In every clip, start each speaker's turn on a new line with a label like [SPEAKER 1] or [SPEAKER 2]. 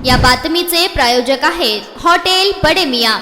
[SPEAKER 1] या बातमीचे प्रायोजक आहेत हॉटेल बडे मियां।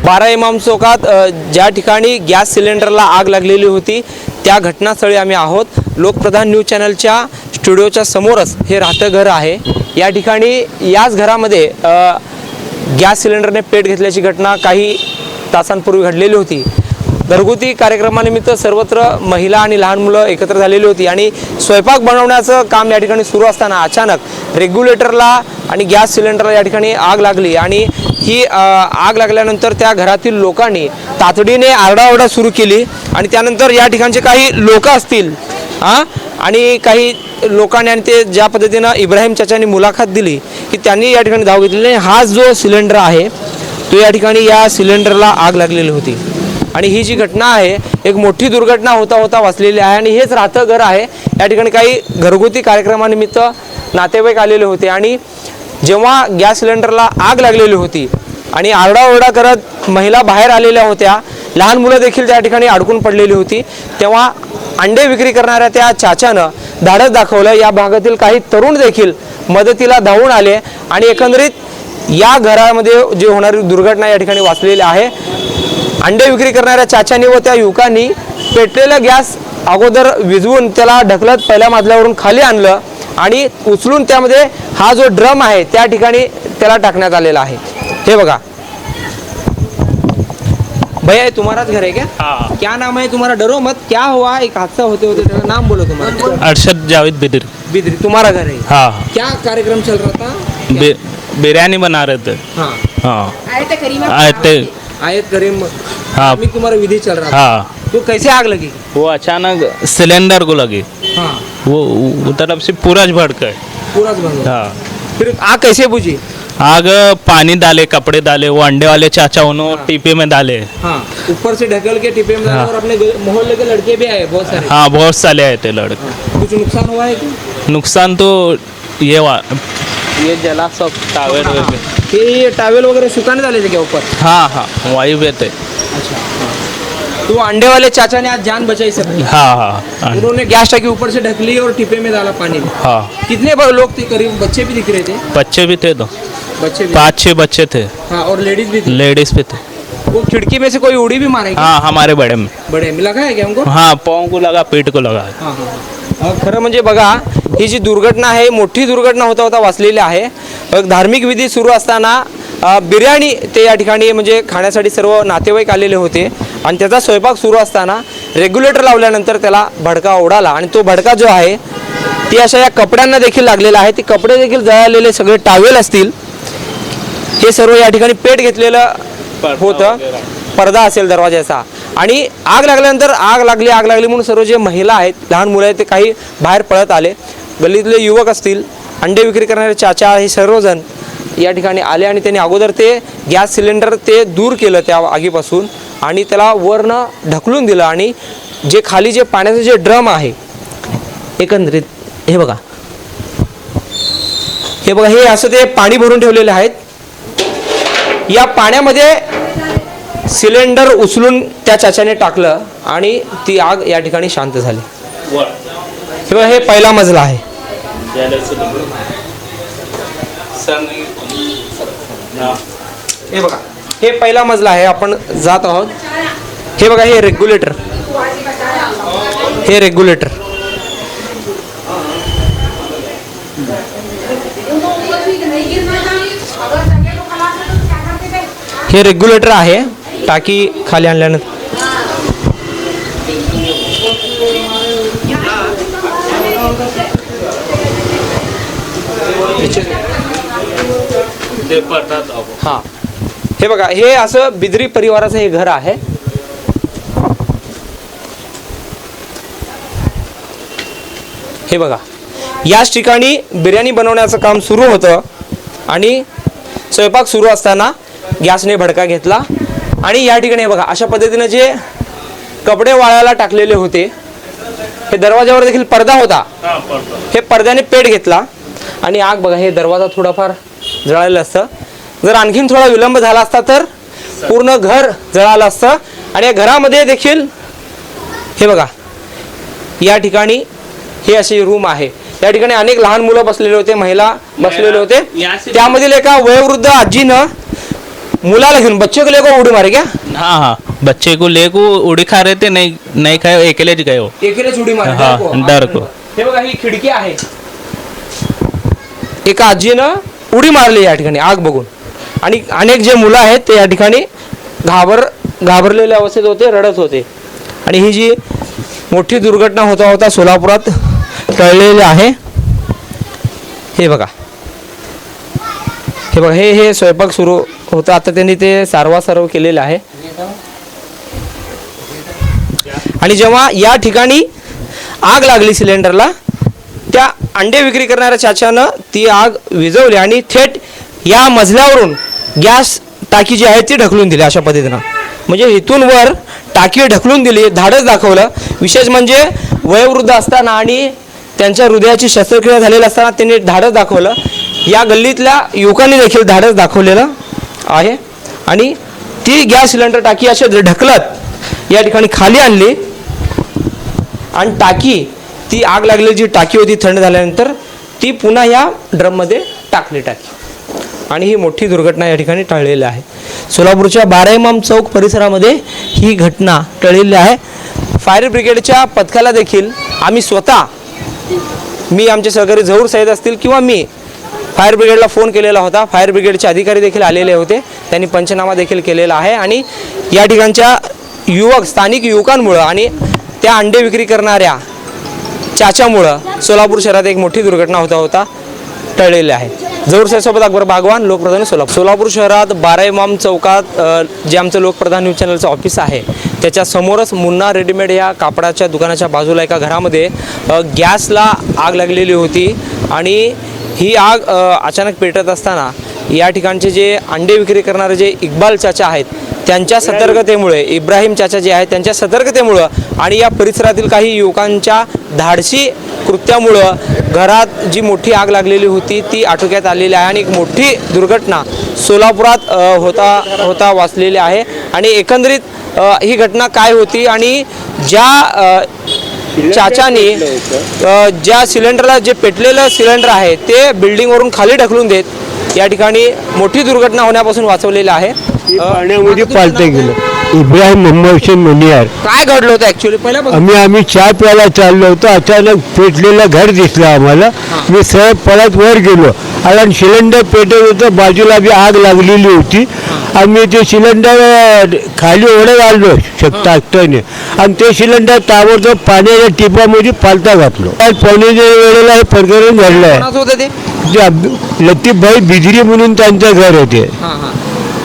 [SPEAKER 2] बारा इमाम चौकात ज्या ठिकाणी गॅस सिलेंडरला आग लागलेली होती त्या घटनास्थळी आम्ही आहोत। लोकप्रधान न्यूज चॅनलच्या स्टुडिओच्या समोरच हे राहतं घर आहे। या ठिकाणी याच घरामध्ये गॅस सिलेंडरने पेट घेतल्याची घटना काही तासांपूर्वी घडलेली होती। घरगुती कार्यक्रमानिमित्त सर्वत्र महिला आणि लहान मुलं एकत्र झालेली होती आणि स्वयंपाक बनवण्याचं काम या ठिकाणी सुरू असताना अचानक रेग्युलेटरला आणि गॅस सिलेंडरला या ठिकाणी आग लागली आणि ही आग लागल्यानंतर त्या घरातील लोकांनी तातडीने आरडाओरडा सुरू केली आणि त्यानंतर या ठिकाणचे काही लोक असतील आणि काही लोकांनी आणि ते ज्या पद्धतीनं इब्राहिम चाचांनी मुलाखत दिली की त्यांनी या ठिकाणी धाव घेतलेली। हा जो सिलेंडर आहे तो या ठिकाणी या सिलेंडरला आग लागलेली होती आणि ही जी घटना आहे एक मोठी दुर्घटना होता वाचलेली आहे आणि हेच राहतं घर आहे। या ठिकाणी काही घरगुती कार्यक्रमानिमित्त नातेवाईक आलेले होते आणि जेव्हा गॅस सिलेंडरला आग लागलेली होती आणि आरडाओरडा करत महिला बाहेर आलेल्या होत्या, लहान मुलं देखील त्या ठिकाणी अडकून पडलेली होती, तेव्हा अंडे विक्री करणाऱ्या त्या चाचानं धाडस दाखवलं। या भागातील काही तरुण देखील मदतीला धावून आले आणि एकंदरीत या घरामध्ये जी होणारी दुर्घटना या ठिकाणी वाचलेली आहे। अंडे विक्री करणाऱ्या चाचांनी व त्या युवकांनी पेटलेला गॅस अगोदर विझवून त्याला ढकलत पहिल्या मजल्यावरून खाली आणलं आणि उचलून त्यामध्ये हा जो ड्रम आहे त्या ठिकाणी त्याला टाकण्यात आलेला आहे। हे बघा भैया, तुम्हारा घर है क्या?
[SPEAKER 3] हाँ।
[SPEAKER 2] क्या नाम है तुम्हारा? डरो मत, क्या हुआ? एक हादसा होते तेरा नाम बोलो तुम्हारा।
[SPEAKER 3] अरशद जावेद बिदर।
[SPEAKER 2] बिदरी तुम्हारा घर है?
[SPEAKER 3] हाँ।
[SPEAKER 2] क्या कार्यक्रम चल रहा था?
[SPEAKER 3] बिरयानी बना रहे थे।
[SPEAKER 2] हाँ
[SPEAKER 3] हाँ
[SPEAKER 2] आए
[SPEAKER 3] थे।
[SPEAKER 2] आयत करीम।
[SPEAKER 3] हाँ।
[SPEAKER 2] तुम्हारा विधि चल रहा था।
[SPEAKER 3] हाँ।
[SPEAKER 2] तो कैसे आग लगी?
[SPEAKER 3] वो अचानक सिलेंडर को लगी।
[SPEAKER 2] हाँ।
[SPEAKER 3] वो तरफ से पूरा भड़क गए।
[SPEAKER 2] पूरा बंद।
[SPEAKER 3] हाँ।
[SPEAKER 2] फिर आग कैसे बुझी?
[SPEAKER 3] आग पानी डाले, कपड़े डाले, वो अंडे वाले चाचा उन्होंने टीपे में डाले।
[SPEAKER 2] हाँ, ऊपर से ढकल के टिपे में डाले।
[SPEAKER 3] हाँ।
[SPEAKER 2] और अपने मोहल्ले के लड़के भी आए बहुत सारे।
[SPEAKER 3] हाँ, बहुत सारे आए थे लड़के।
[SPEAKER 2] कुछ नुकसान हुआ है क्या?
[SPEAKER 3] नुकसान तो ये जला सब टावर पे।
[SPEAKER 2] ये टावेल वगैरह सुखाने डाले थे क्या ऊपर?
[SPEAKER 3] हाँ हाँ, वही पे थे।
[SPEAKER 2] अच्छा। तो अंडे वाले चाचा ने आज जान बचाई सबकी।
[SPEAKER 3] हाँ हाँ
[SPEAKER 2] उन्होंने गैस टंकी ऊपर से ढकली और टिपे में डाला पानी में।
[SPEAKER 3] हाँ।
[SPEAKER 2] कितने लोग थे? करीब बच्चे भी दिख रहे थे।
[SPEAKER 3] बच्चे भी थे, तो
[SPEAKER 2] बच्चे भी।
[SPEAKER 3] 5-6 बच्चे थे।
[SPEAKER 2] हाँ, और लेडीज भी थी।
[SPEAKER 3] लेडीज भी थे।
[SPEAKER 2] वो खिड़की में से कोई उड़ी भी मारे क्या?
[SPEAKER 3] हाँ, हमारे बड़े में।
[SPEAKER 2] बड़े में लगा है क्या उनको?
[SPEAKER 3] हाँ, पाँव को लगा, पेट को लगा।
[SPEAKER 2] हाँ हाँ। खरं म्हणजे बघा, ही जी दुर्घटना आहे मोठी दुर्घटना होता वाचलेली आहे। धार्मिक विधी सुरू असताना बिर्याणी ते या ठिकाणी म्हणजे खाण्यासाठी सर्व नातेवाईक आलेले होते आणि त्याचा स्वयंपाक सुरू असताना रेग्युलेटर लावल्यानंतर त्याला भडका उडाला आणि तो भडका जो आहे ती अशा या कपड्यांना देखील लागलेला आहे। ते कपडे देखील जळालेले, सगळे टावेल असतील, हे सर्व या ठिकाणी पेट घेतलेलं होतं, पडदा असेल दरवाजाचा। आणि आग लागल्यानंतर आग लागली म्हणून सर्व जे महिला आहेत, लहान मुलं आहेत, ते काही बाहेर पळत आले। गल्लीतले युवक असतील, अंडे विक्री करणारे चाचा, हे सर्वजण या ठिकाणी आले आणि त्यांनी अगोदर ते गॅस सिलेंडर ते दूर केलं त्या आगीपासून आणि त्याला वरनं ढकलून दिलं आणि जे खाली जे पाण्याचं जे ड्रम आहे एकंदरीत हे बघा हे असं ते पाणी भरून ठेवलेले आहेत। या पाण्यामध्ये सिलेंडर उचलून त्या चाचाने टाकलं आणि ती आग या ठिकाणी शांत झाली। हे बघा, हे पहिला मजला आहे. हे बघा, हे पहिला मजला आहे. आपण जात आहोत. हे बघा, हे रेग्युलेटर, हे रेग्युलेटर. हे रेग्युलेटर आहे टाकी खाली आणल्यानंतर. हा, हे बघा, हे असं बिदरी परिवाराचं हे घर आहे. हे बघा, याच ठिकाणी बिर्याणी बनवण्याचं काम सुरू होतं आणि स्वयंपाक सुरू असताना गॅसने भडका घेतला आणि या ठिकाणी हे बघा, अशा पद्धतीने जे कपडे वाळायला टाकलेले होते, हे दरवाजावर देखील पडदा होता, हे पडद्याने पेट घेतला आणि आग बघा, हे दरवाजा थोडाफार जळालेलं असतं. जर आणखीन थोडा विलंब झाला असता तर पूर्ण घर जळालं असतं. आणि या घरामध्ये देखील हे बघा, या ठिकाणी हे अशी रूम आहे. या ठिकाणी अनेक लहान मुलं बसलेले होते, महिला बसलेले होते. त्यामधील एका वयोवृद्ध आजीनं मुलाला घेऊन, बच्चे को लेको उडी मारे क्या?
[SPEAKER 3] हाँ हाँ, बच्चे को लेको उड़ी खा रहे थे, नहीं खाए, अकेले गए हो.
[SPEAKER 2] एकेलेच उडी मारे.
[SPEAKER 3] हाँ, डर को.
[SPEAKER 2] हे बघा, ही खिडकी आहे. एका आजीनं उडी मारली या ठिकाणी आग बघून. आणि अनेक जे मुलं आहेत ते या ठिकाणी घाबरलेल्या अवस्थेत होते, रडत होते. आणि ही जी मोठी दुर्घटना होता सोलापुरात टळलेली आहे. हे बघा, हे बघा, हे स्वयंपाक सुरू होता. आता त्यांनी ते सारवासारव केलेलं आहे. आणि जेव्हा या ठिकाणी आग लागली सिलेंडरला, त्या अंडे विक्री करणाऱ्या चाच्यानं ती आग विझवली आणि थेट या मजल्यावरून गॅस टाकी जी आहे ती ढकलून दिली अशा पद्धतीनं. म्हणजे इथून वर टाकी ढकलून दिली, धाडस दाखवलं. विशेष म्हणजे वयोवृद्ध असताना आणि त्यांच्या हृदयाची शस्त्रक्रिया झालेली असताना त्यांनी धाडस दाखवलं. या गल्लीतल्या युवकांनी देखील धाडस दाखवलेलं आहे. आणि ती गॅस सिलेंडर टाकी अशी ढकलत या ठिकाणी खाली आणली आणि टाकी, ती आग लागलेली जी टाकी होती थंड झाल्यानंतर ती पुन्हा या ड्रममध्ये टाकली टाकी. आणि ही मोठी दुर्घटना या ठिकाणी टळलेली आहे. सोलापूरच्या 12 इमाम चौक परिसरामध्ये ही घटना टळलेली आहे. फायर ब्रिगेडच्या पथकाला देखील आम्ही स्वतः, मी आमचे सहकारी झहूर सैयद असतील किंवा मी, फायर ब्रिगेडला फोन केलेला होता. फायर ब्रिगेडचे अधिकारी देखील आलेले होते, त्यांनी पंचनामा देखील केलेला आहे. आणि या ठिकाणच्या स्थानिक युवकांमुळं आणि त्या अंडे विक्री करणाऱ्या चाच्यामुळं सोलापूर शहरात एक मोठी दुर्घटना होता टळलेली आहे. झहूर सैयदसोबत अकबर बागवान, लोकप्रधान सोलापूर. सोलापूर शहरात 12 इमाम चौकात जे आमचं लोकप्रधान न्यूज चॅनलचं ऑफिस आहे त्याच्या समोरच मुन्ना रेडीमेड या कापडाच्या दुकानाच्या बाजूला एका घरामध्ये गॅसला आग लागलेली होती. आणि ही आग अचानक पेटत असताना या ठिकाणचे जे अंडे विक्री करणारे जे इक्बाल चाचा आहेत त्यांच्या सतर्कतेमुळे, इब्राहिम चाचा जे आहेत त्यांच्या सतर्कतेमुळं आणि या परिसरातील काही युवकांच्या धाडसी कृत्यामुळं घरात जी मोठी आग लागलेली होती ती आटोक्यात आलेली आहे. आणि एक मोठी दुर्घटना सोलापुरात होता वाचलेली आहे. आणि एकंदरीत ही घटना काय होती आणि ज्या चाचाने ज्या सिलेंडरला, जे पेटलेलं सिलेंडर आहे ते बिल्डिंगवरून खाली ढकलून देत या ठिकाणी मोठी दुर्घटना होण्यापासून वाचवलेलं आहे.
[SPEAKER 4] पाण्यामध्ये पालतं गेलं. इब्राहिम मोहम्मद हुसेन मुनियार.
[SPEAKER 2] काय घडलं होतं ऍक्च्युअली? पहिल्यापासून
[SPEAKER 4] आम्ही चहा प्यायला चाललो होतो. अचानक पेटलेलं घर दिसलं आम्हाला. मी सरळ पळत वर गेलो आणि सिलेंडर पेटत होतं. बाजूला बी आग लागलेली होती. आम्ही ते सिलेंडर खाली ओढत आलो टाकताने आणि ते सिलेंडर ताबडतोब पाण्याच्या टिपामध्ये पालता घातलो. पाण्याच्या वेळेला हे प्रकरण घडलं आहे.
[SPEAKER 2] कोणाचं होतं ते?
[SPEAKER 4] लतीफभाई बिजरी म्हणून त्यांचं घर होते.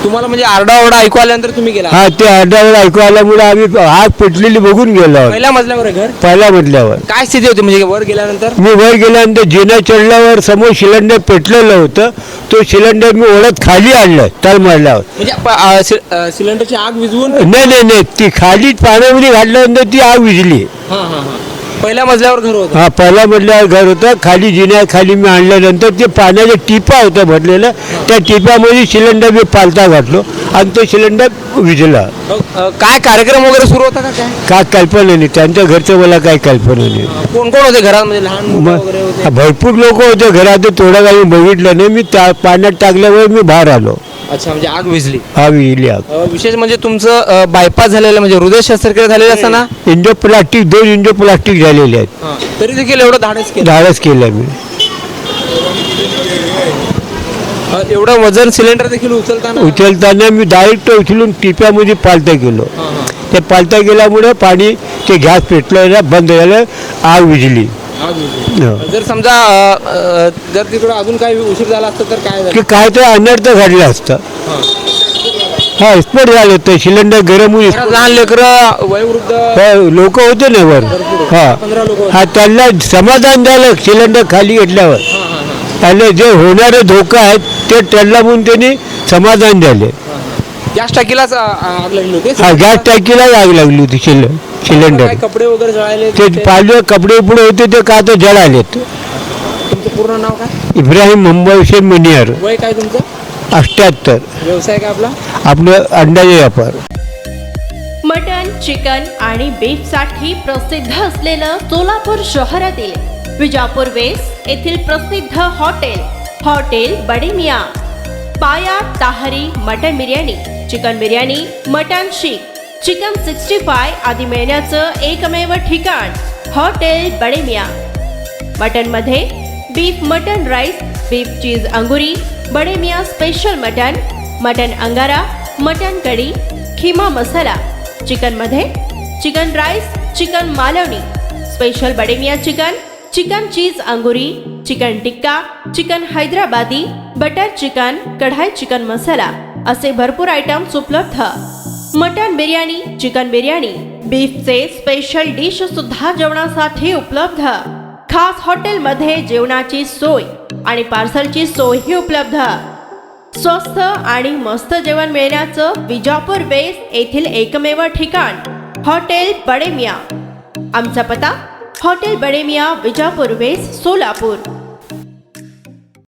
[SPEAKER 2] तुम्हाला म्हणजे आरडाओरडा ऐकू आल्यानंतर तुम्ही गेला?
[SPEAKER 4] हा, ते आरडाओरड ऐकू आल्यामुळे आम्ही आग पेटलेली बघून गेलो.
[SPEAKER 2] पहिल्या मजल्यावर आहे घर?
[SPEAKER 4] पहिल्या मजल्यावर.
[SPEAKER 2] काय स्थिती होती म्हणजे वर गेल्यानंतर?
[SPEAKER 4] मी वर गेल्यानंतर जिना चढल्यावर समोर सिलेंडर पेटलेलं होतं. तो सिलेंडर मी ओढत खाली आणलं तळमजल्यावर.
[SPEAKER 2] म्हणजे सिलेंडरची आग विझवून?
[SPEAKER 4] नाही, ती खाली पाण्यामध्ये घातल्यानंतर ती आग विझली.
[SPEAKER 2] पहिल्या मजल्यावर घर होतं.
[SPEAKER 4] हा पहिल्या मधल्यावर घर होतं. खाली जिन्याखाली मी आणल्यानंतर ते पाण्याच्या टिपा होत्या भरलेल्या, त्या टिपामध्ये सिलेंडर मी पालथा घातलो आणि तो सिलेंडर विझला.
[SPEAKER 2] काय कार्यक्रम वगैरे सुरू होता का काय?
[SPEAKER 4] काय कल्पना नाही, त्यांच्या घरचं मला काही कल्पना नाही.
[SPEAKER 2] कोण कोण होते घरात, म्हणजे लहान मुलं वगैरे होते?
[SPEAKER 4] भरपूर लोक होते घरात. थोडं काही बघितलं नाही मी. त्या पाण्यात टाकल्यावर मी बाहेर आलो.
[SPEAKER 2] अच्छा, म्हणजे आग विझली.
[SPEAKER 4] हा विहिली आग.
[SPEAKER 2] विशेष म्हणजे तुमचं बायपास झालेलं, म्हणजे हृदय शस्त्रक्रिया झालेली असताना
[SPEAKER 4] इंजोप्लास्टिक 2 इंजोप्लास्टिक झालेले आहेत.
[SPEAKER 2] तरी देखील एवढं धाडस केलं.
[SPEAKER 4] धाडस केलं मी.
[SPEAKER 2] एवढं वजन सिलेंडर देखील
[SPEAKER 4] उचलताना मी डायरेक्ट उचलून टिप्यामध्ये पालथा केलो. ते पालथा केल्यामुळे पाणी ते गॅस पेटलं बंद झालं, आग विझली.
[SPEAKER 2] जर समजा जर तिकडे अजून काही उशीर झाला असता तर काय झालं?
[SPEAKER 4] की काय तर अनर्थ घडलं असतं. हा स्फोट झालं होतं. सिलेंडर गरम होऊन
[SPEAKER 2] लहान लेकरं, वयोवृद्ध
[SPEAKER 4] लोक होते ना वर. हा
[SPEAKER 2] 15 लोक.
[SPEAKER 4] हा त्यांना समाधान झालं सिलेंडर खाली घेतल्यावर. त्यांना जे होणारे धोका आहेत ते त्यांना म्हणून त्यांनी समाधान झाले.
[SPEAKER 2] गॅस टाकीलाच आग लागली होती.
[SPEAKER 4] हा गॅस टाकीला आग लागली होती. सिलेंडर
[SPEAKER 2] काय कपडे वगैरे जळाले?
[SPEAKER 4] ते पाहिले कपडे पुढे होते ते का तर जळालेत.
[SPEAKER 2] तुमचं पूर्ण नाव काय?
[SPEAKER 4] इब्राहिम मुंबई हुसेन मनियार.
[SPEAKER 2] वय काय तुमचं?
[SPEAKER 4] 78.
[SPEAKER 2] व्यवसाय काय आपला?
[SPEAKER 4] आपलं अंड्याचे व्यापार.
[SPEAKER 1] मटन, चिकन आणि बीफसाठी प्रसिद्ध असलेलं सोलापूर शहरातील विजापूर वेस्ट येथील प्रसिद्ध हॉटेल बडे मियाँ. पाया ताहरी mutton biryani, chicken biryani, mutton शीख, चिकन 65 आदी मिळण्याचं एकमेव ठिकाण हॉटेल बडे मियाँ. मटनमध्ये beef mutton rice, beef cheese अंगुरी, बडे मियाँ स्पेशल मटन अंगारा, मटन कढी, खिमा मसाला. चिकनमध्ये chicken rice, chicken Malvani, special Bade Miyan chicken cheese अंगुरी, chicken tikka, chicken Hyderabadi, butter chicken, kadai chicken masala असे भरपूर आयटम्स उपलब्ध. मटन बिर्याणी, चिकन बिर्याणी, बीफचे स्पेशल डिश सुद्धा जेवणासाठी उपलब्ध. खास हॉटेलमध्ये जेवणाची सोय आणि पार्सलची सोयही उपलब्ध. स्वस्त आणि मस्त जेवण मिळण्याचं विजापूर वेस्ट येथील एकमेव ठिकाण हॉटेल बडे मियाँ. आमचा पत्ता हॉटेल बडे मियाँ, विजापूर वेस्ट, सोलापूर.